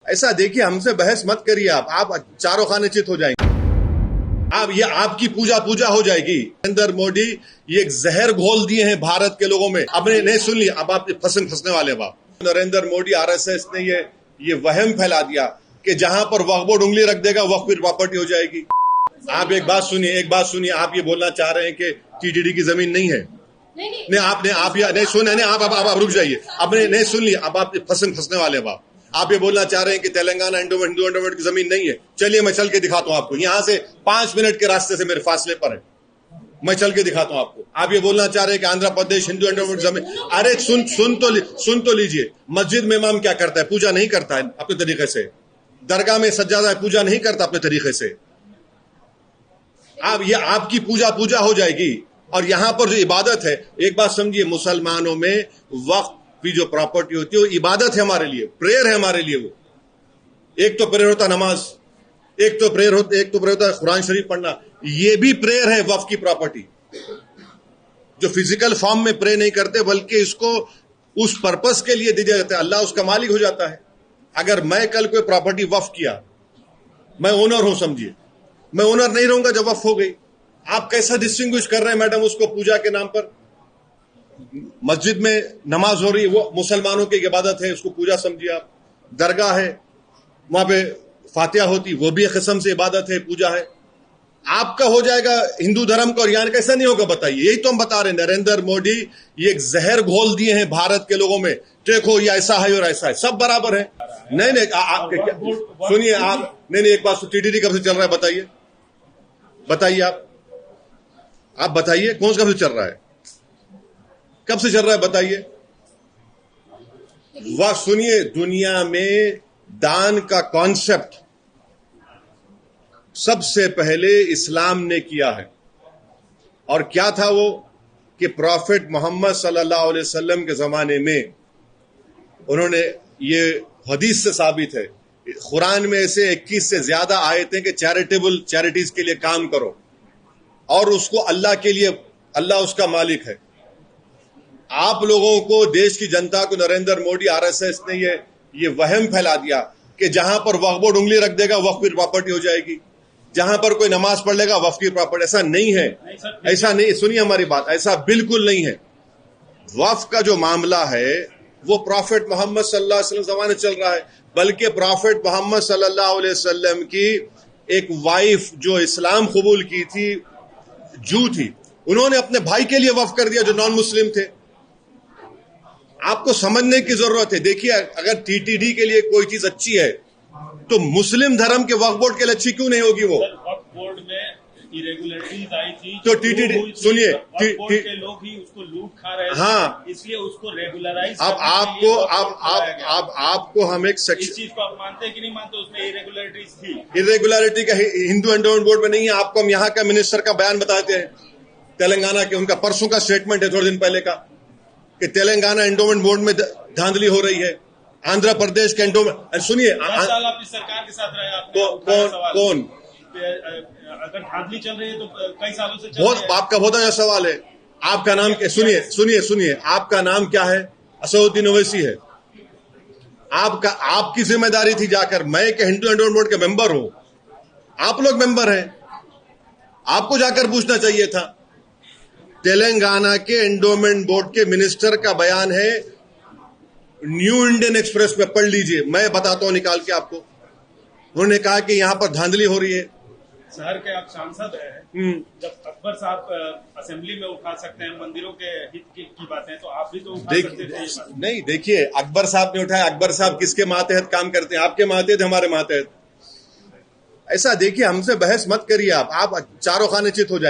ऐसा देखिए, हमसे बहस मत करिए। आप चारों खाने चित हो जाएंगे। आप ये आपकी पूजा हो जाएगी। नरेंद्र मोदी ये एक जहर घोल दिए हैं भारत के लोगों में। आपने नहीं सुन लिया, अब आप फंसने वाले। अब नरेंद्र मोदी आरएसएस ने ये वहम फैला दिया कि जहां पर वक्फ बोर्ड उंगली रख देगा वक्फ की प्रॉपर्टी हो जाएगी। आप एक बात सुनिए, आप ये बोलना चाह रहे हैं कि टीटीडी की जमीन नहीं है। नहीं, आपने आप नहीं सुने, नहीं आप रुक जाइए। आपने नहीं सुन लिया, अब आप फंसने वाले। अब आप ये बोलना चाह रहे हैं कि तेलंगाना हिंदू एंडोमेंट की जमीन नहीं है। चलिए मैं चल के दिखाता हूं आपको। यहां से 5 मिनट के रास्ते से मेरे फासले पर है, मैं चल के दिखाता हूं आपको। आप ये बोलना चाह रहे हैं कि आंध्र प्रदेश हिंदू एंडोमेंट जमीन। अरे सुन तो लीजिए। मस्जिद में इमाम क्या करता है? पूजा नहीं करता है अपने तरीके से। दरगाह में सज्जादा पूजा नहीं करता अपने तरीके से। आप ये आपकी पूजा हो जाएगी। और यहां पर जो इबादत है, एक बात समझिए, मुसलमानों में वक्फ की जो प्रॉपर्टी होती है वो इबादत है हमारे लिए, प्रेयर है हमारे लिए। वो एक तो प्रेयर होता नमाज, एक तो प्रेयर होता कुरान शरीफ पढ़ना। ये भी प्रेयर है वक्फ की प्रॉपर्टी। जो फिजिकल फॉर्म में प्रे नहीं करते बल्कि इसको उस पर्पस के लिए दिया जाता है, अल्लाह उसका मालिक हो जाता है। अगर मैं कल कोई प्रॉपर्टी वक्फ किया, मैं ओनर हूं समझिए, मैं ओनर नहीं रहूंगा जब वक्फ हो गई। आप कैसा डिस्टिंग्विश कर रहे हैं मैडम उसको? पूजा के नाम पर मस्जिद में नमाज हो रही है, वो मुसलमानों की इबादत है, उसको पूजा समझिए आप। दरगाह है, वहां पे फातिहा होती, वो भी एक किस्म से इबादत है, पूजा है। आपका हो जाएगा हिंदू धर्म का और यहाँ कैसा नहीं होगा बताइए? यही तो हम बता रहे हैं। नरेंद्र मोदी ये एक जहर घोल दिए हैं भारत के लोगों में। देखो ये ऐसा है और ऐसा है, सब बराबर है। नहीं आप सुनिए, आप नहीं एक बात, टीटीडी कब से चल रहा है बताइए आप बताइए कौन सा कब से चल रहा है? कब से चल रहा है बताइए? वह सुनिए, दुनिया में दान का कॉन्सेप्ट सबसे पहले इस्लाम ने किया है। और क्या था वो? कि प्रॉफिट मोहम्मद सल्लल्लाहु अलैहि वसल्लम के जमाने में उन्होंने, ये हदीस से साबित है, कुरान में ऐसे 21 से ज्यादा आयतें कि चैरिटीज के लिए काम करो और उसको अल्लाह के लिए, अल्लाह उसका मालिक है। आप लोगों को, देश की जनता को नरेंद्र मोदी आरएसएस ने ये वहम फैला दिया कि जहां पर वक्फ बोर्ड उंगली रख देगा वक्फ की प्रॉपर्टी हो जाएगी, जहां पर कोई नमाज पढ़ लेगा वक्फ की प्रॉपर्टी। ऐसा नहीं है, ऐसा नहीं। सुनिए हमारी बात, ऐसा बिल्कुल नहीं है। वक्फ का जो मामला है वो प्रॉफिट मोहम्मद सल्लल्लाहु अलैहि वसल्लम जमाने चल रहा है। बल्कि प्रॉफिट मोहम्मद सल्लल्लाहु अलैहि वसल्लम की एक वाइफ जो इस्लाम कबूल की थी, जू थी, उन्होंने अपने भाई के लिए वक्फ कर दिया जो नॉन मुस्लिम थे। आपको समझने की जरूरत है। देखिए, अगर टीटीडी के लिए कोई चीज अच्छी है तो मुस्लिम धर्म के वक्फ बोर्ड के लिए अच्छी क्यों नहीं होगी? वो वक्फ बोर्ड में इरेगुलरिटीज आई थी तो टीटीडी, सुनिए, के लोग ही उसको लूट खा रहे थे। हाँ, इसलिए उसको रेगुलराइज। आपको हम एक सेक्शन, इस चीज को आप मानते हैं कि नहीं मानते? उसमें इरेगुलरिटीज थी। इरेगुलरिटी का हिंदू एंडोमेंट बोर्ड में नहीं है। आपको हम यहाँ का मिनिस्टर का बयान बताते हैं, तेलंगाना के, उनका परसों का स्टेटमेंट है, थोड़े दिन पहले का, कि तेलंगाना एंडोमेंट बोर्ड में धांधली हो रही है। आंध्र प्रदेश के एंडोमेंट, सुनिए, 10 साल आप इस सरकार के साथ रहे, कौन अगर धांधली चल रही है तो कई सालों से चल बहुत रही है। आपका बहुत अच्छा सवाल है। आपका नाम, सुनिए, आपका नाम क्या है? असदुद्दीन ओवैसी है। आपकी जिम्मेदारी थी जाकर, मैं के हिंदू एंडोमेंट बोर्ड के मेंबर हूं, आप लोग मेंबर हैं, आपको जाकर पूछना चाहिए था। तेलंगाना के एंडोमेंट बोर्ड के मिनिस्टर का बयान है, न्यू इंडियन एक्सप्रेस में पढ़ लीजिए, मैं बताता हूं निकाल के आपको। उन्होंने कहा कि यहां पर धांधली हो रही है। शहर के आप सांसद हैं, जब अकबर साहब असेंबली में उठा सकते हैं मंदिरों के हित की बातें, तो आप भी तो उठा सकते थे। नहीं, देखिए, अकबर साहब ने उठाया। अकबर साहब किसके मातहत काम करते हैं? आपके मातहत, हमारे मातहत। ऐसा देखिए, हमसे बहस मत करिए। आप चारों खाने चित हो जाएंगे।